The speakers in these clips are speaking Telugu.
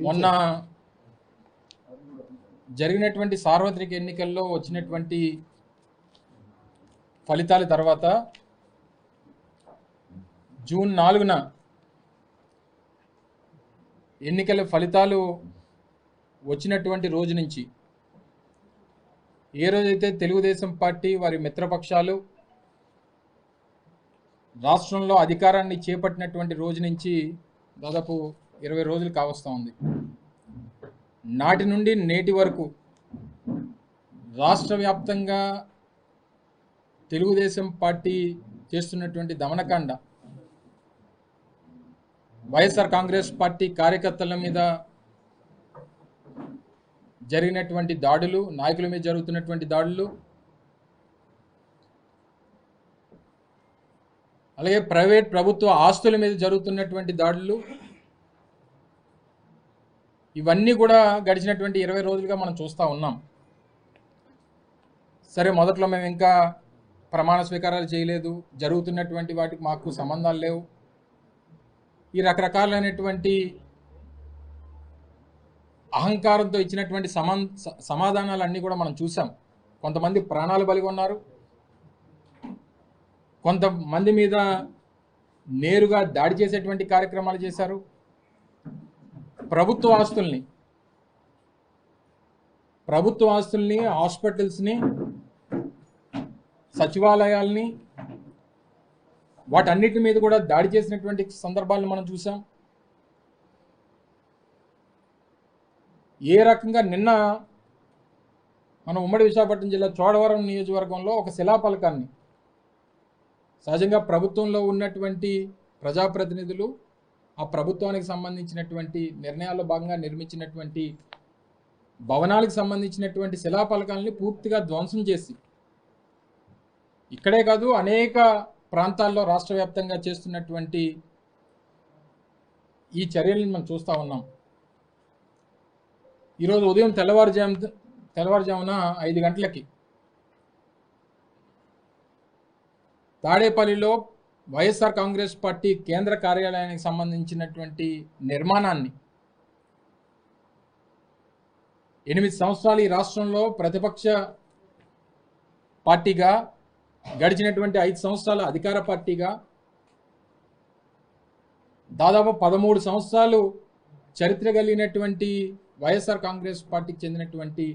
మొన్న జరిగినటువంటి సార్వత్రిక ఎన్నికల్లో వచ్చినటువంటి ఫలితాల తర్వాత జూన్ 4న ఎన్నికల ఫలితాలు వచ్చినటువంటి రోజు నుంచి ఏ రోజైతే తెలుగుదేశం పార్టీ వారి మిత్రపక్షాలు రాష్ట్రంలో అధికారాన్ని చేపట్టినటువంటి రోజు నుంచి దాదాపు 20 రోజులు కావస్తూ ఉంది. నాటి నుండి నేటి వరకు రాష్ట్ర వ్యాప్తంగా తెలుగుదేశం పార్టీ చేస్తున్నటువంటి దమనకాండ, వైఎస్ఆర్ కాంగ్రెస్ పార్టీ కార్యకర్తల మీద జరిగినటువంటి దాడులు, నాయకుల మీద జరుగుతున్నటువంటి దాడులు, అలాగే ప్రైవేట్ ప్రభుత్వ ఆస్తుల మీద జరుగుతున్నటువంటి దాడులు, ఇవన్నీ కూడా గడిచినటువంటి 20 రోజులుగా మనం చూస్తూ ఉన్నాం. సరే, మొదట్లో మేము ఇంకా ప్రమాణ స్వీకారాలు చేయలేదు, జరుగుతున్నటువంటి వాటికి మాకు సంబంధాలు లేవు, ఈ రకరకాలైనటువంటి అహంకారంతో ఇచ్చినటువంటి సమాధానాలన్నీ కూడా మనం చూసాం. కొంతమంది ప్రాణాలు బలిగొన్నారు, కొంతమంది మీద నేరుగా దాడి చేసేటువంటి కార్యక్రమాలు చేశారు. ప్రభుత్వ ఆస్తుల్ని, హాస్పిటల్స్ని, సచివాలయాల్ని, వాటన్నిటి మీద కూడా దాడి చేసినటువంటి సందర్భాలను మనం చూసాం. ఏ రకంగా నిన్న మన ఉమ్మడి విశాఖపట్నం జిల్లా చోడవరం నియోజకవర్గంలో ఒక శిలాఫలకాన్ని, సహజంగా ప్రభుత్వంలో ఉన్నటువంటి ప్రజాప్రతినిధులు ఆ ప్రభుత్వానికి సంబంధించినటువంటి నిర్ణయాల్లో భాగంగా నిర్మించినటువంటి భవనాలకు సంబంధించినటువంటి శిలాఫలకాలని పూర్తిగా ధ్వంసం చేసి, ఇక్కడే కాదు అనేక ప్రాంతాల్లో రాష్ట్ర వ్యాప్తంగా చేస్తున్నటువంటి ఈ చర్యలను మనం చూస్తూ ఉన్నాం. ఈరోజు ఉదయం తెల్లవారుజామున 5 గంటలకి తాడేపల్లిలో వైఎస్ఆర్ కాంగ్రెస్ పార్టీ కేంద్ర కార్యాలయానికి సంబంధించినటువంటి నిర్మాణాన్ని 8 సంవత్సరాలు ఈ రాష్ట్రంలో ప్రతిపక్ష పార్టీగా, గడిచినటువంటి 5 సంవత్సరాల అధికార పార్టీగా, దాదాపు 13 సంవత్సరాలు చరిత్ర కలిగినటువంటి వైఎస్ఆర్ కాంగ్రెస్ పార్టీకి చెందినటువంటి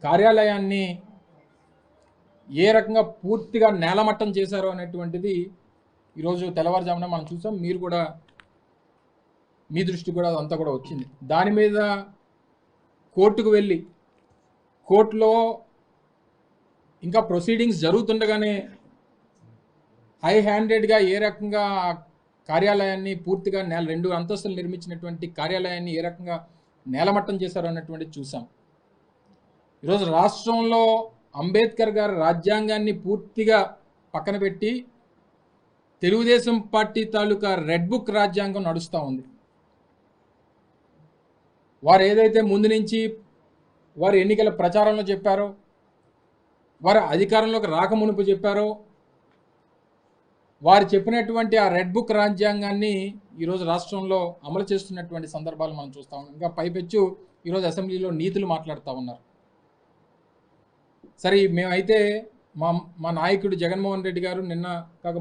కార్యాలయాన్ని ఏ రకంగా పూర్తిగా నేలమట్టం చేశారో అనేటువంటిది ఈరోజు తెల్లవారుజామున మనం చూసాం. మీరు కూడా, మీ దృష్టి కూడా అదంతా కూడా వచ్చింది. దాని మీద కోర్టుకు వెళ్ళి, కోర్టులో ఇంకా ప్రొసీడింగ్స్ జరుగుతుండగానే హై హ్యాండెడ్గా ఏ రకంగా కార్యాలయాన్ని పూర్తిగా 2 అంతస్తులు నిర్మించినటువంటి కార్యాలయాన్ని ఏ రకంగా నేలమట్టం చేశారో అన్నటువంటిది చూసాం. ఈరోజు రాష్ట్రంలో అంబేద్కర్ గారి రాజ్యాంగాన్ని పూర్తిగా పక్కన పెట్టి తెలుగుదేశం పార్టీ తాలూకా రెడ్ బుక్ రాజ్యాంగం నడుస్తూ ఉంది. వారు ఏదైతే ముందు నుంచి వారు ఎన్నికల ప్రచారంలో చెప్పారో, వారు అధికారంలోకి రాకమునుపు చెప్పారో, వారు చెప్పినటువంటి ఆ రెడ్ బుక్ రాజ్యాంగాన్ని ఈరోజు రాష్ట్రంలో అమలు చేస్తున్నటువంటి సందర్భాలు మనం చూస్తూ ఉన్నాం. ఇంకా పైపెచ్చు ఈరోజు అసెంబ్లీలో నీతులు మాట్లాడుతూ ఉన్నారు. సరే, మేమైతే మా నాయకుడు జగన్మోహన్ రెడ్డి గారు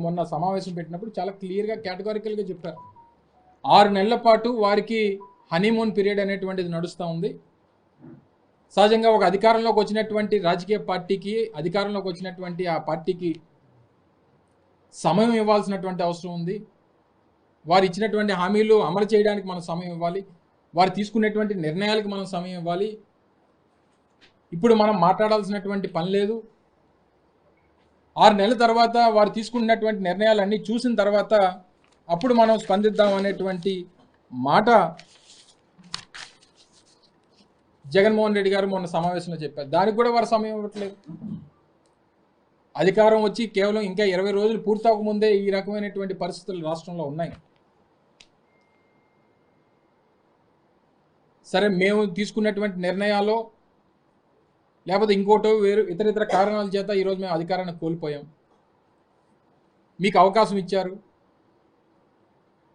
మొన్న సమావేశం పెట్టినప్పుడు చాలా క్లియర్గా, కేటగారికల్గా చెప్పారు. 6 నెలల పాటు వారికి హనీమూన్ పీరియడ్ అనేటువంటిది నడుస్తూ ఉంది. సహజంగా ఒక అధికారంలోకి వచ్చినటువంటి రాజకీయ పార్టీకి, అధికారంలోకి వచ్చినటువంటి ఆ పార్టీకి సమయం ఇవ్వాల్సినటువంటి అవసరం ఉంది. వారు ఇచ్చినటువంటి హామీలు అమలు చేయడానికి మనం సమయం ఇవ్వాలి, వారు తీసుకునేటువంటి నిర్ణయాలకు మనం సమయం ఇవ్వాలి. ఇప్పుడు మనం మాట్లాడాల్సినటువంటి పని లేదు. 6 నెలల తర్వాత వారు తీసుకున్నటువంటి నిర్ణయాలన్నీ చూసిన తర్వాత అప్పుడు మనం స్పందిద్దాం అనేటువంటి మాట జగన్మోహన్ రెడ్డి గారు మొన్న సమావేశంలో చెప్పారు. దానికి కూడా వారు సమయం ఇవ్వట్లేదు. అధికారం వచ్చి కేవలం ఇంకా 20 రోజులు పూర్తవకముందే ఈ రకమైనటువంటి పరిస్థితులు రాష్ట్రంలో ఉన్నాయి. సరే, మేము తీసుకున్నటువంటి నిర్ణయాలు లేకపోతే ఇంకోటో ఇతర కారణాల చేత ఈరోజు మేము అధికారాన్ని కోల్పోయాం. మీకు అవకాశం ఇచ్చారు,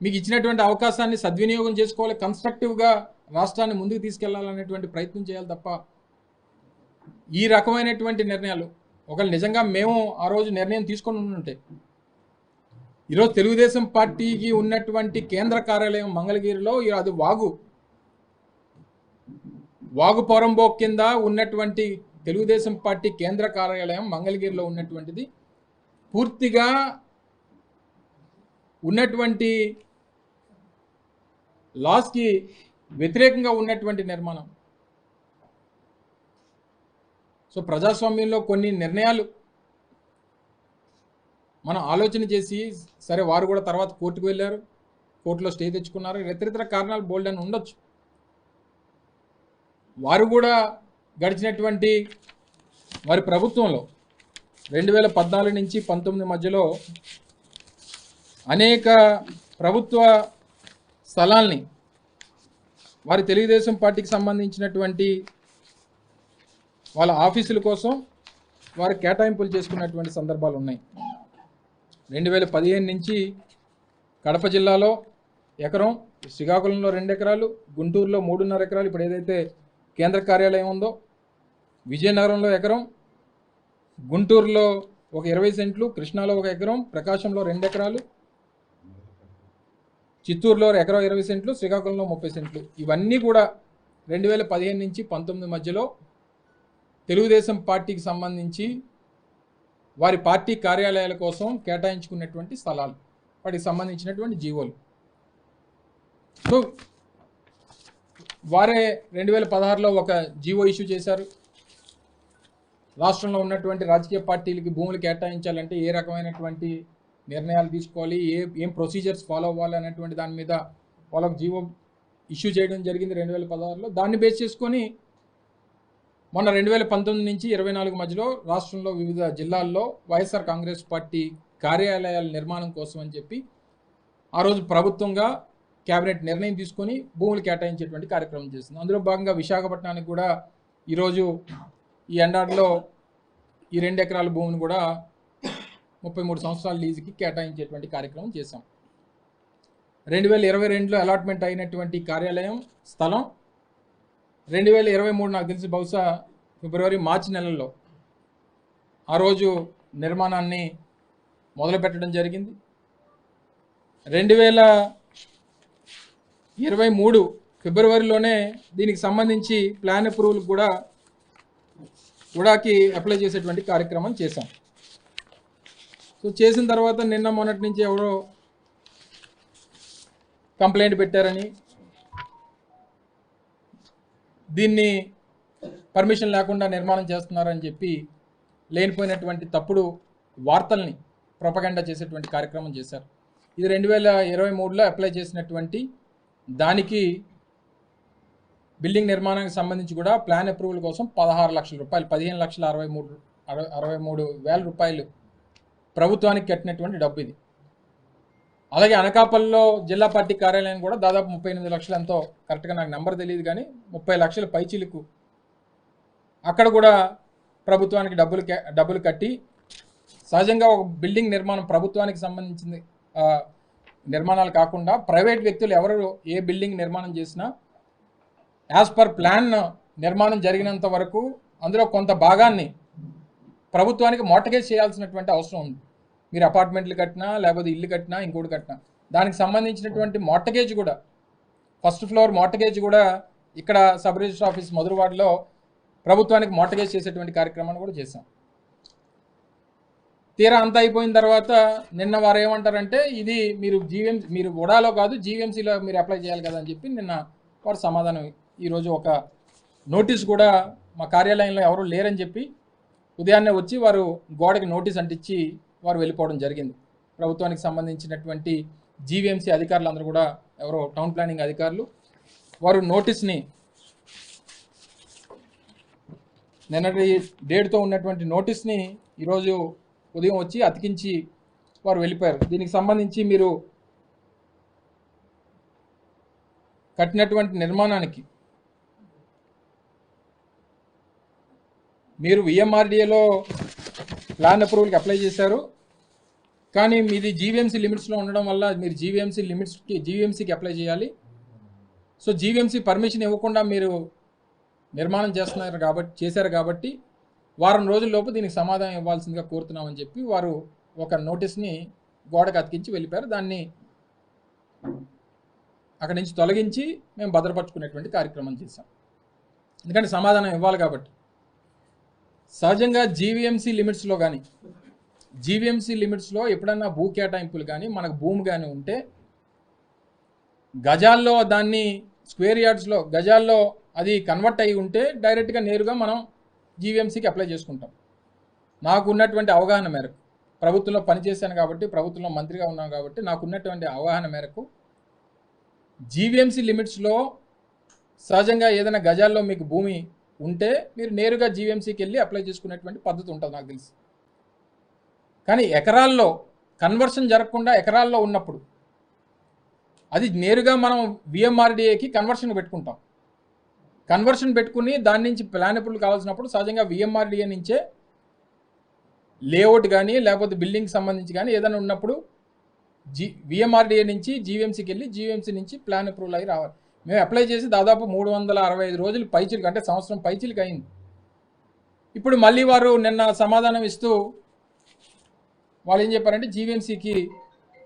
మీకు ఇచ్చినటువంటి అవకాశాన్ని సద్వినియోగం చేసుకోవాలి, కన్స్ట్రక్టివ్గా రాష్ట్రాన్ని ముందుకు తీసుకెళ్లాలనేటువంటి ప్రయత్నం చేయాలి తప్ప ఈ రకమైనటువంటి నిర్ణయాలు ఒకవేళ నిజంగా మేము ఆ రోజు నిర్ణయం తీసుకొని ఉంటే ఈరోజు తెలుగుదేశం పార్టీకి ఉన్నటువంటి కేంద్ర కార్యాలయం మంగళగిరిలో అది వాగు పొరంబోక్ కింద ఉన్నటువంటి తెలుగుదేశం పార్టీ కేంద్ర కార్యాలయం మంగళగిరిలో ఉన్నటువంటిది పూర్తిగా ఉన్నటువంటి లాస్కి వ్యతిరేకంగా ఉన్నటువంటి నిర్మాణం. సో ప్రజాస్వామ్యంలో కొన్ని నిర్ణయాలు మనం ఆలోచన చేసి సరే వారు కూడా తర్వాత కోర్టుకు వెళ్ళారు, కోర్టులో స్టే తెచ్చుకున్నారు, ఇతరితర కారణాలు బోల్డ్ అని ఉండొచ్చు. వారు కూడా గడిచినటువంటి వారి ప్రభుత్వంలో 2014 నుంచి 19 మధ్యలో అనేక ప్రభుత్వ స్థలాల్ని వారి తెలుగుదేశం పార్టీకి సంబంధించినటువంటి వాళ్ళ ఆఫీసుల కోసం వారు కేటాయింపులు చేసుకున్నటువంటి సందర్భాలు ఉన్నాయి. 2015 నుంచి కడప జిల్లాలో ఎకరం, శ్రీకాకుళంలో 2 ఎకరాలు, గుంటూరులో 3.5 ఎకరాలు, ఇప్పుడు ఏదైతే కేంద్ర కార్యాలయం ఉందో, విజయనగరంలో ఎకరం, గుంటూరులో ఒక 20 సెంట్లు, కృష్ణాలో 1 ఎకరం, ప్రకాశంలో 2 ఎకరాలు, చిత్తూరులో ఎకరం 20 సెంట్లు, శ్రీకాకుళంలో 30 సెంట్లు. ఇవన్నీ కూడా 2015 నుంచి 19 మధ్యలో తెలుగుదేశం పార్టీకి సంబంధించి వారి పార్టీ కార్యాలయాల కోసం కేటాయించుకున్నటువంటి స్థలాలు, వాటికి సంబంధించినటువంటి జీవోలు. సో వారే 2016లో ఒక జీవో ఇష్యూ చేశారు. రాష్ట్రంలో ఉన్నటువంటి రాజకీయ పార్టీలకి భూములు కేటాయించాలంటే ఏ రకమైనటువంటి నిర్ణయాలు తీసుకోవాలి, ఏం ప్రొసీజర్స్ ఫాలో అవ్వాలి అనేటువంటి దాని మీద వాళ్ళకు జీవో ఇష్యూ చేయడం జరిగింది 2016లో. దాన్ని బేస్ చేసుకొని మొన్న 2019 నుంచి 24 మధ్యలో రాష్ట్రంలో వివిధ జిల్లాల్లో వైఎస్ఆర్ కాంగ్రెస్ పార్టీ కార్యాలయాల నిర్మాణం కోసం అని చెప్పి ఆ రోజు ప్రభుత్వంగా కేబినెట్ నిర్ణయం తీసుకొని భూములు కేటాయించేటువంటి కార్యక్రమం చేస్తుంది. అందులో భాగంగా విశాఖపట్నానికి కూడా ఈరోజు ఈ ఎండాడిలో ఈ 2 ఎకరాల భూమిని కూడా 33 సంవత్సరాల లీజుకి కేటాయించేటువంటి కార్యక్రమం చేశాం. 2022లో అలాట్మెంట్ అయినటువంటి కార్యాలయం స్థలం 2023 నాకు తెలిసి బహుశా ఫిబ్రవరి మార్చి నెలల్లో ఆ రోజు నిర్మాణాన్ని మొదలుపెట్టడం జరిగింది. 2023 ఫిబ్రవరిలోనే దీనికి సంబంధించి ప్లాన్ అప్రూవల్ కూడాకి అప్లై చేసేటువంటి కార్యక్రమం చేశాం. సో చేసిన తర్వాత నిన్న మొన్నటి నుంచి ఎవరో కంప్లైంట్ పెట్టారని, దీన్ని పర్మిషన్ లేకుండా నిర్మాణం చేస్తున్నారని చెప్పి లేనిపోయినటువంటి తప్పుడు వార్తల్ని ప్రొపగండా చేసేటువంటి కార్యక్రమం చేశారు. ఇది 2023లో అప్లై చేసినటువంటి దానికి బిల్డింగ్ నిర్మాణానికి సంబంధించి కూడా ప్లాన్ అప్రూవల్ కోసం 16 లక్షల రూపాయలు, 15,63,000 రూపాయలు ప్రభుత్వానికి కట్టినటువంటి డబ్బు ఇది. అలాగే అనకాపల్లిలో జిల్లా పార్టీ కార్యాలయం కూడా దాదాపు 38 లక్షలు ఎంతో, కరెక్ట్గా నాకు నెంబర్ తెలియదు కానీ 30 లక్షల పైచీలకు అక్కడ కూడా ప్రభుత్వానికి డబ్బులు కట్టి, సహజంగా ఒక బిల్డింగ్ నిర్మాణం ప్రభుత్వానికి సంబంధించింది నిర్మాణాలు కాకుండా ప్రైవేట్ వ్యక్తులు ఎవరు ఏ బిల్డింగ్ నిర్మాణం చేసినా యాజ్ పర్ ప్లాన్ నిర్మాణం జరిగినంత వరకు అందులో కొంత భాగాన్ని ప్రభుత్వానికి మార్టగేజ్ చేయాల్సినటువంటి అవసరం ఉంది. మీరు అపార్ట్మెంట్లు కట్టినా లేకపోతే ఇల్లు కట్టినా ఇంకోటి కట్టినా దానికి సంబంధించినటువంటి మార్టగేజ్ కూడా, ఫస్ట్ ఫ్లోర్ మార్టగేజ్ కూడా ఇక్కడ సబ్ రిజిస్టర్ ఆఫీస్ మధురవాడలో ప్రభుత్వానికి మార్టగేజ్ చేసేటువంటి కార్యక్రమాన్ని కూడా చేశాం. తీరా అంతా అయిపోయిన తర్వాత నిన్న వారు ఏమంటారంటే ఇది మీరు ఉడాలో కాదు జీవీఎంసీలో మీరు అప్లై చేయాలి కదా అని చెప్పి నిన్న వారు సమాధానం. ఈరోజు ఒక నోటీస్ కూడా మా కార్యాలయంలో ఎవరు లేరని చెప్పి ఉదయాన్నే వచ్చి వారు గోడకి నోటీస్ అంటించి వారు వెళ్ళిపోవడం జరిగింది. ప్రభుత్వానికి సంబంధించినటువంటి జీవీఎంసీ అధికారులు అందరూ కూడా ఎవరో టౌన్ ప్లానింగ్ అధికారులు వారు నోటీస్ని నిన్నటి డేట్తో ఉన్నటువంటి నోటీస్ని ఈరోజు ఉదయం వచ్చి అతికించి వారు వెళ్ళిపోయారు. దీనికి సంబంధించి మీరు కట్టినటువంటి నిర్మాణానికి మీరు విఎంఆర్డీఏలో ప్లాన్ అప్రూవల్కి అప్లై చేశారు. కానీ మీది జీవీఎంసీ లిమిట్స్లో ఉండడం వల్ల మీరు జీవీఎంసీకి అప్లై చేయాలి. సో జీవీఎంసీ పర్మిషన్ ఇవ్వకుండా మీరు నిర్మాణం చేశారు కాబట్టి వారం రోజుల్లోపు దీనికి సమాధానం ఇవ్వాల్సిందిగా కోరుతున్నామని చెప్పి వారు ఒక నోటీస్ని గోడకు అతికించి వెళ్ళిపోయారు. దాన్ని అక్కడి నుంచి తొలగించి మేము భద్రపరుచుకునేటువంటి కార్యక్రమం చేశాం. ఎందుకంటే సమాధానం ఇవ్వాలి కాబట్టి. సహజంగా జీవీఎంసీ లిమిట్స్లో ఎప్పుడన్నా భూ కేటాయింపులు కానీ మనకు భూమి కానీ ఉంటే గజాల్లో దాన్ని స్క్వేర్ యార్డ్స్లో గజాల్లో అది కన్వర్ట్ అయ్యి ఉంటే డైరెక్ట్గా నేరుగా మనం జీవీఎంసీకి అప్లై చేసుకుంటాం. నాకు ఉన్నటువంటి అవగాహన మేరకు, ప్రభుత్వంలో పనిచేశాను కాబట్టి, ప్రభుత్వంలో మంత్రిగా ఉన్నాను కాబట్టి నాకు ఉన్నటువంటి అవగాహన మేరకు జీవీఎంసీ లిమిట్స్లో సహజంగా ఏదైనా గజాల్లో మీకు భూమి ఉంటే మీరు నేరుగా జీవీఎంసీకి వెళ్ళి అప్లై చేసుకునేటువంటి పద్ధతి ఉంటుంది నాకు తెలిసి. కానీ ఎకరాల్లో కన్వర్షన్ జరగకుండా ఎకరాల్లో ఉన్నప్పుడు అది నేరుగా మనం విఎంఆర్డీఏకి కన్వర్షన్ పెట్టుకుంటాం. కన్వర్షన్ పెట్టుకుని దాని నుంచి ప్లాన్ అప్రూవల్ కావాల్సినప్పుడు సహజంగా విఎంఆర్డీఏ నుంచే లేఅవుట్ కానీ లేకపోతే బిల్డింగ్కి సంబంధించి కానీ ఏదైనా ఉన్నప్పుడు విఎంఆర్డీఏ నుంచి జీవీఎంసీకి వెళ్ళి జీవీఎంసీ నుంచి ప్లాన్ అప్రూవల్ అయ్యి రావాలి. మేము అప్లై చేసి దాదాపు 365 రోజులు పైచిలుకు, అంటే సంవత్సరం పైచిలుకు అయింది. ఇప్పుడు మళ్ళీ వారు నిన్న సమాధానం ఇస్తూ వాళ్ళు ఏం చెప్పారంటే జీవీఎంసీకి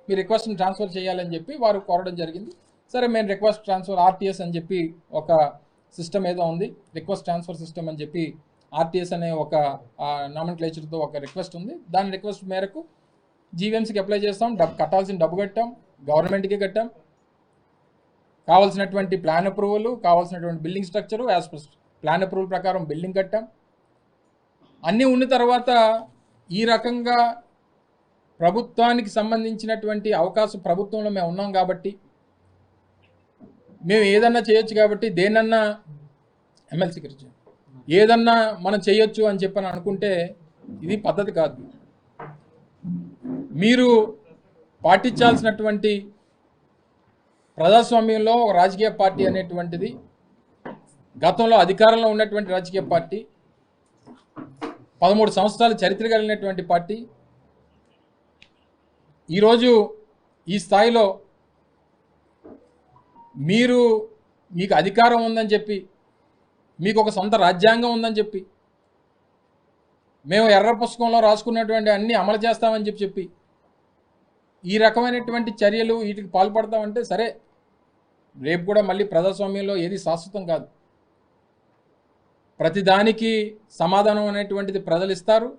మీ రిక్వెస్ట్ని ట్రాన్స్ఫర్ చేయాలని చెప్పి వారు కోరడం జరిగింది. సరే, మేము రిక్వెస్ట్ ట్రాన్స్ఫర్ ఆర్టీఎస్ అని చెప్పి ఒక సిస్టమ్ ఏదో ఉంది, రిక్వెస్ట్ ట్రాన్స్ఫర్ సిస్టమ్ అని చెప్పి ఆర్టీఎస్ అనే ఒక నామన్క్లేచర్తో ఒక రిక్వెస్ట్ ఉంది. దాని రిక్వెస్ట్ మేరకు జీవీఎంసీకి అప్లై చేస్తాం. కట్టాల్సిన డబ్బు కట్టాం, గవర్నమెంట్కి కట్టాం. కావాల్సినటువంటి ప్లాన్ అప్రూవల్, కావాల్సినటువంటి building structure, as per plan approval ప్రకారం బిల్డింగ్ కట్టాం. అన్నీ ఉన్న తర్వాత ఈ రకంగా ప్రభుత్వానికి సంబంధించినటువంటి అవకాశం ప్రభుత్వంలో మేము ఉన్నాం కాబట్టి, మేము ఏదన్నా చేయొచ్చు కాబట్టి, దేనన్నా ఎమ్మెల్సీ గురించి ఏదన్నా మనం చేయొచ్చు అని చెప్పని అనుకుంటే ఇది పద్ధతి కాదు. మీరు పాటించాల్సినటువంటి ప్రజాస్వామ్యంలో ఒక రాజకీయ పార్టీ అనేటువంటిది, గతంలో అధికారంలో ఉన్నటువంటి రాజకీయ పార్టీ, 13 సంవత్సరాల చరిత్ర కలిగినటువంటి పార్టీ, ఈరోజు ఈ స్థాయిలో మీకు అధికారం ఉందని చెప్పి, మీకు ఒక సొంత రాజ్యాంగం ఉందని చెప్పి, మేము ఎర్ర పుస్తకంలో రాసుకున్నటువంటి అన్నీ అమలు చేస్తామని చెప్పి ఈ రకమైనటువంటి చర్యలు వీటికి పాల్పడతామంటే సరే, రేపు కూడా మళ్ళీ ప్రజాస్వామ్యంలో ఏది శాశ్వతం కాదు. ప్రతిదానికి సమాధానం అనేటువంటిది ప్రజలు ఇస్తారు,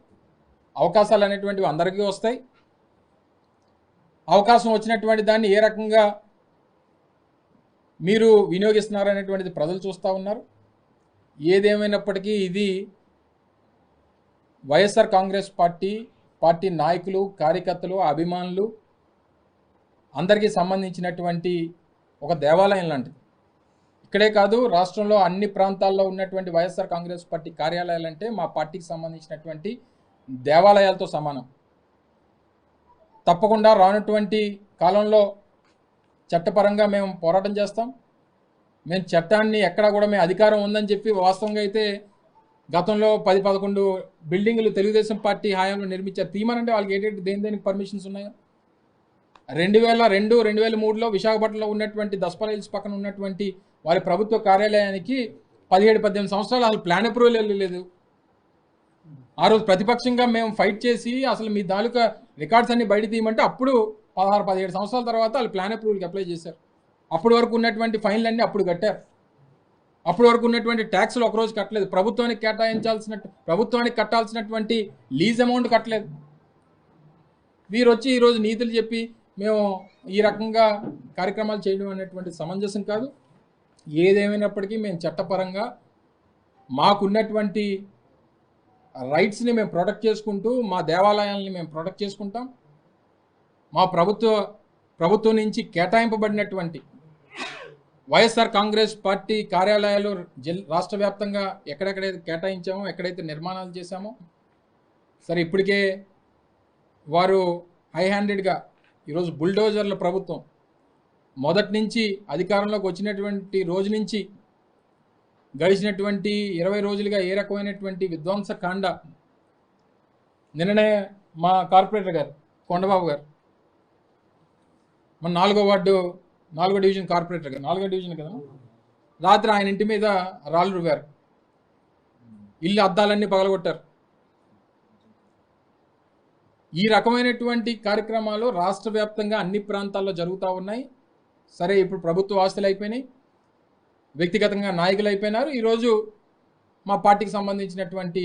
అవకాశాలు అనేటువంటివి అందరికీ వస్తాయి. అవకాశం వచ్చినటువంటి దాన్ని ఏ రకంగా మీరు వినియోగిస్తున్నారు అనేటువంటిది ప్రజలు చూస్తూ ఉన్నారు. ఏదేమైనప్పటికీ ఇది వైఎస్ఆర్ కాంగ్రెస్ పార్టీ నాయకులు, కార్యకర్తలు, అభిమానులు అందరికీ సంబంధించినటువంటి ఒక దేవాలయం లాంటిది. ఇక్కడే కాదు, రాష్ట్రంలో అన్ని ప్రాంతాల్లో ఉన్నటువంటి వైఎస్ఆర్ కాంగ్రెస్ పార్టీ కార్యాలయాలంటే మా పార్టీకి సంబంధించినటువంటి దేవాలయాలతో సమానం. తప్పకుండా రానటువంటి కాలంలో చట్టపరంగా మేము పోరాటం చేస్తాం. మేము చట్టాన్ని ఎక్కడా కూడా మేము అధికారం ఉందని చెప్పి, వాస్తవంగా అయితే గతంలో 10-11 బిల్డింగులు తెలుగుదేశం పార్టీ హయాంలో నిర్మించారు. తీమనంటే వాళ్ళకి ఏంటంటే దేనికి పర్మిషన్స్ ఉన్నాయో. 2002, 2003లో విశాఖపట్నంలో ఉన్నటువంటి దస్పల్ హిల్స్ పక్కన ఉన్నటువంటి వారి ప్రభుత్వ కార్యాలయానికి 17-18 సంవత్సరాలు అసలు ప్లాన్ అప్రూవల్ లేదు. ఆ రోజు ప్రతిపక్షంగా మేము ఫైట్ చేసి అసలు మీ తాలూకా రికార్డ్స్ అన్ని బయట తీయమంటే అప్పుడు 16-17 సంవత్సరాల తర్వాత వాళ్ళు ప్లాన్ అప్రూవల్కి అప్లై చేశారు. అప్పటి వరకు ఉన్నటువంటి ఫైన్లు అన్నీ అప్పుడు కట్టారు. అప్పటి వరకు ఉన్నటువంటి ట్యాక్స్లు ఒకరోజు కట్టలేదు. ప్రభుత్వానికి కట్టాల్సినటువంటి లీజ్ అమౌంట్ కట్టలేదు. వీరు వచ్చి ఈరోజు నీతులు చెప్పి మేము ఈ రకంగా కార్యక్రమాలు చేయడం అనేటువంటి సమంజసం కాదు. ఏదేమైనప్పటికీ మేము చట్టపరంగా మాకున్నటువంటి రైట్స్ని మేము ప్రొటెక్ట్ చేసుకుంటూ, మా దేవాలయాలని మేము ప్రొటెక్ట్ చేసుకుంటాం. మా ప్రభుత్వం నుంచి కేటాయింపబడినటువంటి వైఎస్ఆర్ కాంగ్రెస్ పార్టీ కార్యాలయాలు రాష్ట్ర వ్యాప్తంగా ఎక్కడెక్కడైతే కేటాయించామో, ఎక్కడైతే నిర్మాణాలు చేశామో, సరే ఇప్పటికే వారు హై హ్యాండెడ్గా ఈరోజు బుల్డోజర్ల ప్రభుత్వం మొదటి నుంచి అధికారంలోకి వచ్చినటువంటి రోజు నుంచి గడిచినటువంటి 20 రోజులుగా ఏ రకమైనటువంటి విధ్వంసకాండ. నిన్ననే మా కార్పొరేటర్ గారు కొండబాబు గారు మన 4వ వార్డు 4వ డివిజన్ కార్పొరేటర్ కదా, 4వ డివిజన్ కదా, రాత్రి ఆయన ఇంటి మీద రాళ్ళు రువ్వారు, ఇల్లు అద్దాలన్నీ పగలగొట్టారు. ఈ రకమైనటువంటి కార్యక్రమాలు రాష్ట్ర వ్యాప్తంగా అన్ని ప్రాంతాల్లో జరుగుతూ ఉన్నాయి. సరే, ఇప్పుడు ప్రభుత్వ ఆస్తులు అయిపోయినాయి, వ్యక్తిగతంగా నాయకులు అయిపోయినారు. ఈరోజు మా పార్టీకి సంబంధించినటువంటి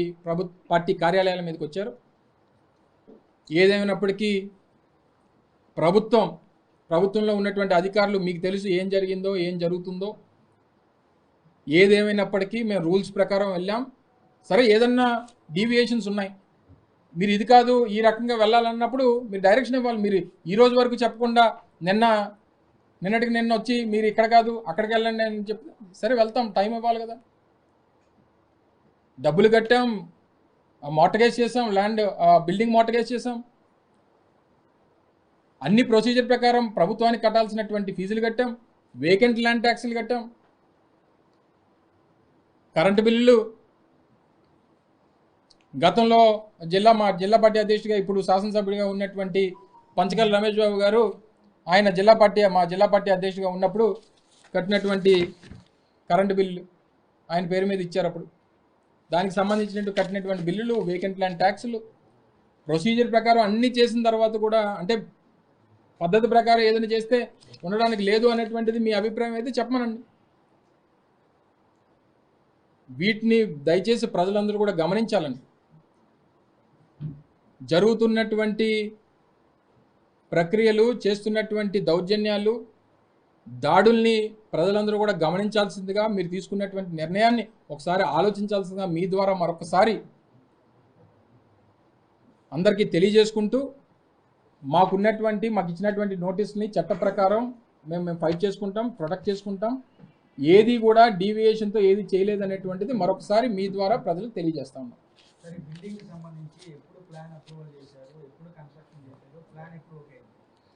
పార్టీ కార్యాలయాల మీదకి వచ్చారు. ఏదేమైనప్పటికీ ప్రభుత్వంలో ఉన్నటువంటి అధికారులు, మీకు తెలుసు ఏం జరిగిందో ఏం జరుగుతుందో. ఏదేమైనప్పటికీ మేము రూల్స్ ప్రకారం వెళ్ళాం. సరే, ఏదన్నా డీవియేషన్స్ ఉన్నాయి, మీరు ఇది కాదు ఈ రకంగా వెళ్ళాలన్నప్పుడు మీరు డైరెక్షన్ ఇవ్వాలి. మీరు ఈ రోజు వరకు చెప్పకుండా నిన్నటికి నిన్న వచ్చి మీరు ఇక్కడ కాదు అక్కడికి వెళ్ళండి అని చెప్పి, సరే వెళ్తాం, టైం ఇవ్వాలి కదా. డబ్బులు కట్టాం, మార్టగేజ్ చేసాం, బిల్డింగ్ మార్టగేజ్ చేసాం, అన్ని ప్రొసీజర్ ప్రకారం ప్రభుత్వానికి కట్టాల్సినటువంటి ఫీజులు కట్టాం, వేకెంట్ ల్యాండ్ ట్యాక్సులు కట్టాం, కరెంటు బిల్లులు. గతంలో మా జిల్లా పార్టీ అధ్యక్షుడిగా ఇప్పుడు శాసనసభ్యుడిగా ఉన్నటువంటి పంచకల్ రమేష్ బాబు గారు, ఆయన మా జిల్లా పార్టీ అధ్యక్షుడిగా ఉన్నప్పుడు కట్టినటువంటి కరెంటు బిల్లు ఆయన పేరు మీద ఇచ్చారు. అప్పుడు దానికి సంబంధించినట్టు కట్టినటువంటి బిల్లులు, వేకెంట్ ల్యాండ్ ట్యాక్సులు, ప్రొసీజర్ ప్రకారం అన్నీ చేసిన తర్వాత కూడా, అంటే పద్ధతి ప్రకారం ఏదైనా చేస్తే ఉండడానికి లేదు అనేటువంటిది మీ అభిప్రాయం అయితే చెప్పమనండి. వీటిని దయచేసి ప్రజలందరూ కూడా గమనించాలండి. జరుగుతున్నటువంటి ప్రక్రియలు, చేస్తున్నటువంటి దౌర్జన్యాలు, దాడుల్ని ప్రజలందరూ కూడా గమనించాల్సిందిగా, మీరు తీసుకున్నటువంటి నిర్ణయాన్ని ఒకసారి ఆలోచించాల్సిందిగా మీ ద్వారా మరొకసారి అందరికీ తెలియజేసుకుంటూ, మాకు ఇచ్చినటువంటి నోటీస్ని చట్ట ప్రకారం మేము ఫైట్ చేసుకుంటాం, ప్రొటెక్ట్ చేసుకుంటాం. ఏది కూడా డీవియేషన్తో ఏది చేయలేదనేటువంటిది మరొకసారి మీ ద్వారా ప్రజలకు తెలియజేస్తా ఉన్నాం.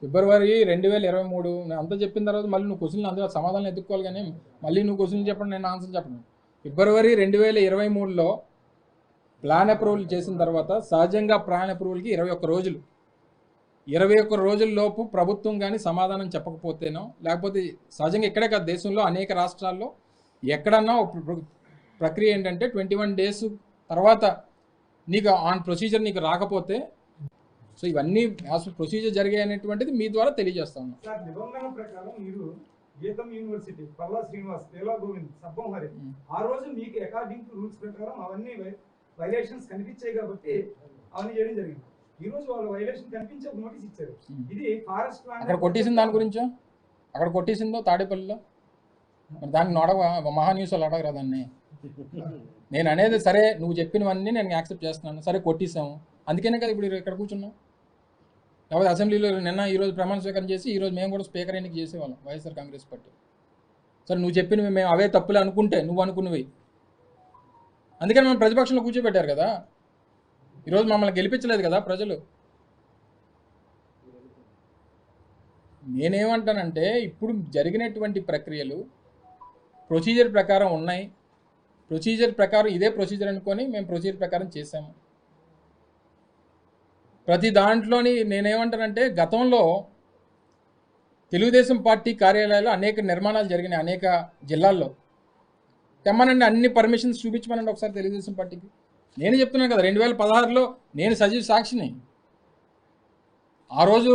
ఫిబ్రవరి 2023 అంతా చెప్పిన తర్వాత మళ్ళీ నువ్వు క్వశ్చన్లు అందులో సమాధానం ఎత్తుక్కోవాలి, కానీ మళ్ళీ నువ్వు క్వశ్చన్లు చెప్పండి, నేను ఆన్సర్ చెప్పను. ఫిబ్రవరి 2023లో ప్లాన్ అప్రూవల్ చేసిన తర్వాత సహజంగా ప్లాన్ అప్రూవల్కి 21 రోజులు, 21 రోజుల లోపు ప్రభుత్వం కానీ సమాధానం చెప్పకపోతేనో, లేకపోతే సహజంగా ఇక్కడే కాదు దేశంలో అనేక రాష్ట్రాల్లో ఎక్కడన్నా ప్రక్రియ ఏంటంటే 21 డేస్ తర్వాత నీకు ఆన్ ప్రొసీజర్ నీకు రాకపోతే, సో ఇవన్నీ ప్రొసీజర్ జరిగాయి అనేటువంటిది మీ ద్వారా తెలియజేస్తా ఉన్నాం. నిబంధనల ప్రకారం మీరు గీతం యూనివర్సిటీ పల్లా శ్రీనివాస్, తేలా గోవింద్, సబ్బం హరి, ఆ రోజు మీకు అకార్డింగ్ టు రూల్స్ ప్రకారం అవన్నీ వైలేషన్స్ కనిపించాయి కాబట్టి అవన్నీ చేయడం జరిగింది. ఈ రోజు వాళ్ళు వైలేషన్ కనిపించే ఒక నోటీస్ ఇచ్చారు. ఇది ఫారెస్ట్ ప్లాన్ అక్కడ కొట్టేసింది, దాని గురించో అక్కడ కొట్టేసిందో తాడేపల్లిలో, మరి దాన్ని మహా న్యూస్ వాళ్ళు అడగరా దాన్ని. నేను అనేది సరే, నువ్వు చెప్పినవన్నీ నేను యాక్సెప్ట్ చేస్తున్నాను, సరే కొట్టేసాము, అందుకనే కదా ఇప్పుడు ఇక్కడ కూర్చున్నాం. లేకపోతే అసెంబ్లీలో ఈరోజు ప్రమాణ స్వీకారం చేసి ఈరోజు మేము కూడా స్పీకర్ ఎన్నిక చేసేవాళ్ళం వైఎస్ఆర్ కాంగ్రెస్ పార్టీ. సరే, నువ్వు చెప్పినవి మేము అవే తప్పులే అనుకుంటే నువ్వు అనుకున్నవి, అందుకని మనం ప్రతిపక్షంలో కూర్చోబెట్టారు కదా. ఈరోజు మమ్మల్ని గెలిపించలేదు కదా ప్రజలు. నేనేమంటానంటే, ఇప్పుడు జరిగినటువంటి ప్రక్రియలు ప్రొసీజర్ ప్రకారం ఉన్నాయి, ప్రొసీజర్ ప్రకారం ఇదే ప్రొసీజర్ అనుకొని మేము ప్రొసీజర్ ప్రకారం చేసాము. ప్రతి దాంట్లోని నేనేమంటానంటే, గతంలో తెలుగుదేశం పార్టీ కార్యాలయాల్లో అనేక నిర్మాణాలు జరిగినాయి అనేక జిల్లాల్లో. తెమ్మనండి, అన్ని పర్మిషన్స్ చూపించమనండి ఒకసారి తెలుగుదేశం పార్టీకి. నేను చెప్తున్నాను కదా, 2016లో నేను సజీవ సాక్షిని. ఆ రోజు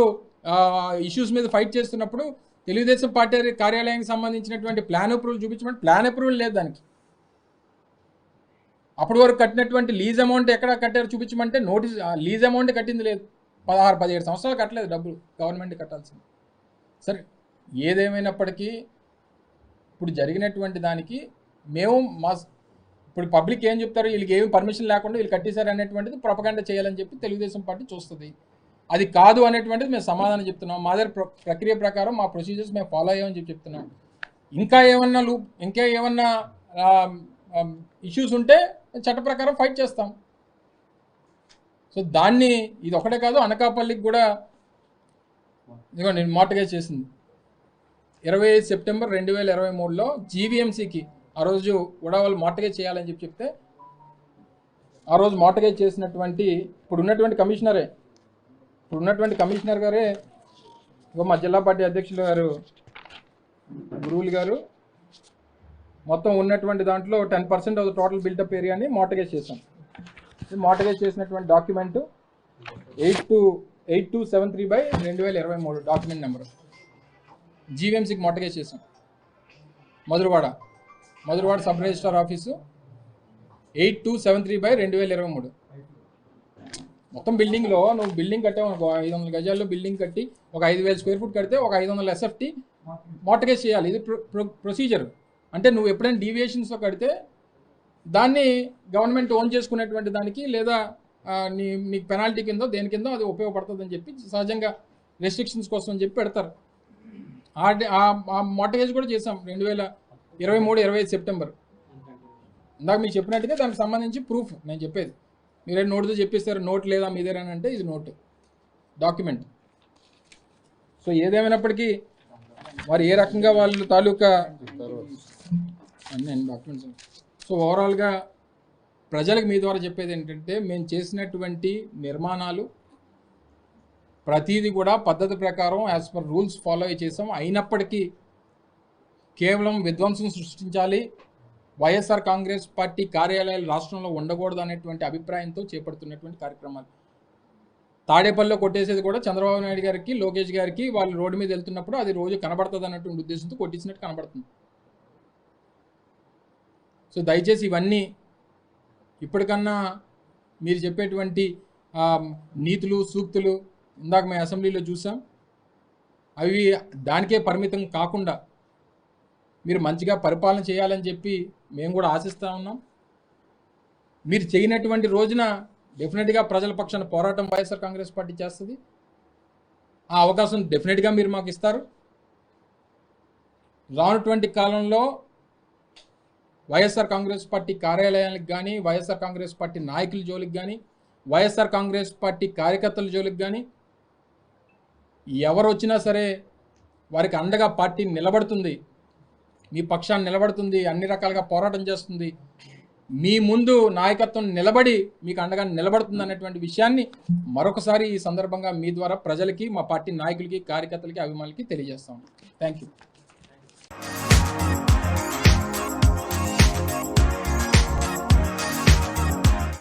ఇష్యూస్ మీద ఫైట్ చేస్తున్నప్పుడు తెలుగుదేశం పార్టీ కార్యాలయానికి సంబంధించినటువంటి ప్లాన్ అప్రూవల్ చూపించమంటే ప్లాన్ అప్రూవల్ లేదు దానికి. అప్పటి వరకు కట్టినటువంటి లీజ్ అమౌంట్ ఎక్కడ కట్టారో చూపించమంటే నోటీస్ లీజ్ అమౌంట్ కట్టింది లేదు. 16-17 సంవత్సరాలు కట్టలేదు డబ్బులు, గవర్నమెంట్ కట్టాల్సింది. సరే, ఏదేమైనప్పటికీ ఇప్పుడు జరిగినటువంటి దానికి మేము ఇప్పుడు పబ్లిక్ ఏం చెప్తారు, వీళ్ళకి ఏమి పర్మిషన్ లేకుండా వీళ్ళు కట్టేశారు అనేటువంటిది ప్రొపగండా చేయాలని చెప్పి తెలుగుదేశం పార్టీ చూస్తుంది. అది కాదు అనేటువంటిది మేము సమాధానం చెప్తున్నాం. మా దగ్గర ప్రక్రియ ప్రకారం మా ప్రొసీజర్స్ మేము ఫాలో అయ్యామని చెప్పి చెప్తున్నాం. ఇంకా ఏమన్నా ఇష్యూస్ ఉంటే చట్ట ప్రకారం ఫైట్ చేస్తాం. సో దాన్ని ఇది ఒకటే కాదు, అనకాపల్లికి కూడా ఇదిగో నేను మార్టగేజ్ చేసింది 25 సెప్టెంబర్ 2023లో జీవీఎంసీకి ఆ రోజు కూడా వాళ్ళు మార్టగేజ్ చేయాలని చెప్పి చెప్తే, ఆ రోజు మార్టగేజ్ చేసినటువంటి ఇప్పుడు ఉన్నటువంటి కమిషనరే ఇప్పుడు ఉన్నటువంటి కమిషనర్ గారే మా జిల్లా పార్టీ అధ్యక్షులు గారు గురువులు గారు మొత్తం ఉన్నటువంటి దాంట్లో 10% ఆఫ్ ద టోటల్ బిల్టప్ ఏరియాని మోటగేజ్ చేశాం. మోటగేజ్ చేసినటువంటి డాక్యుమెంట్ 8273/2023 డాక్యుమెంట్ నెంబర్. జీవీఎంసీకి మోటగేజ్ చేశాం. Madhurawada sub registrar office 8273/2023. మొత్తం బిల్డింగ్లో నువ్వు బిల్డింగ్ కట్టావు 500 గజాల్లో బిల్డింగ్ కట్టి ఒక 5,000 స్క్వేర్ ఫుట్ కడితే ఒక 500 SFT మోటగేజ్ చేయాలి. ఇది ప్రొసీజర్. అంటే నువ్వు ఎప్పుడైనా డీవియేషన్స్లో కడితే దాన్ని గవర్నమెంట్ ఓన్ చేసుకునేటువంటి దానికి లేదా నీకు పెనాల్టీ కిందో దేని కిందో అది ఉపయోగపడుతుంది అని చెప్పి సహజంగా రెస్ట్రిక్షన్స్ కోసం అని చెప్పి పెడతారు. ఆ మోటగేజ్ కూడా చేసాం 2023-25 సెప్టెంబర్. ఇందాక మీకు చెప్పినట్టుగా దానికి సంబంధించి ప్రూఫ్ నేను చెప్పేది. మీరే నోటుతో చెప్పిస్తారు, నోట్ లేదా మీదేరని అంటే ఇది నోటు డాక్యుమెంట్. సో ఏదేమైనప్పటికీ వారు ఏ రకంగా వాళ్ళు తాలూకా అన్నీ డాక్యుమెంట్స్. సో ఓవరాల్గా ప్రజలకు మీ ద్వారా చెప్పేది ఏంటంటే మేము చేసినటువంటి నిర్మాణాలు ప్రతిదీ కూడా పద్ధతి ప్రకారం యాజ్ పర్ రూల్స్ ఫాలో చేసాం. అయినప్పటికీ కేవలం విధ్వంసం సృష్టించాలి, వైఎస్ఆర్ కాంగ్రెస్ పార్టీ కార్యాలయాలు రాష్ట్రంలో ఉండకూడదు అనేటువంటి అభిప్రాయంతో చేపడుతున్నటువంటి కార్యక్రమాలు. తాడేపల్లిలో కొట్టేసేది కూడా చంద్రబాబు నాయుడు గారికి, లోకేష్ గారికి వాళ్ళు రోడ్డు మీద వెళ్తున్నప్పుడు అది రోజు కనబడుతుంది అన్నటువంటి ఉద్దేశంతో కొట్టించినట్టు కనబడుతుంది. సో దయచేసి ఇవన్నీ ఇప్పటికన్నా మీరు చెప్పేటువంటి నీతులు సూక్తులు ఇందాక మేము అసెంబ్లీలో చూసాం, అవి దానికే పరిమితం కాకుండా మీరు మంచిగా పరిపాలన చేయాలని చెప్పి మేము కూడా ఆశిస్తూ ఉన్నాం. మీరు చేయనటువంటి రోజున డెఫినెట్గా ప్రజల పక్షాన పోరాటం వైఎస్ఆర్ కాంగ్రెస్ పార్టీ చేస్తుంది. ఆ అవకాశం డెఫినెట్గా మీరు మాకు ఇస్తారు. రానటువంటి కాలంలో వైఎస్ఆర్ కాంగ్రెస్ పార్టీ కార్యాలయాలకు కానీ, వైఎస్ఆర్ కాంగ్రెస్ పార్టీ నాయకుల జోలికి కానీ, వైఎస్ఆర్ కాంగ్రెస్ పార్టీ కార్యకర్తల జోలికి కానీ ఎవరు వచ్చినా సరే వారికి అండగా పార్టీ నిలబడుతుంది, మీ పక్షాన్ని నిలబడుతుంది, అన్ని రకాలుగా పోరాటం చేస్తుంది, మీ ముందు నాయకత్వం నిలబడి మీకు అండగా నిలబడుతుంది అనేటువంటి విషయాన్ని మరొకసారి ఈ సందర్భంగా మీ ద్వారా ప్రజలకి, మా పార్టీ నాయకులకి, కార్యకర్తలకి, అభిమానులకి తెలియజేస్తాం. Thank you.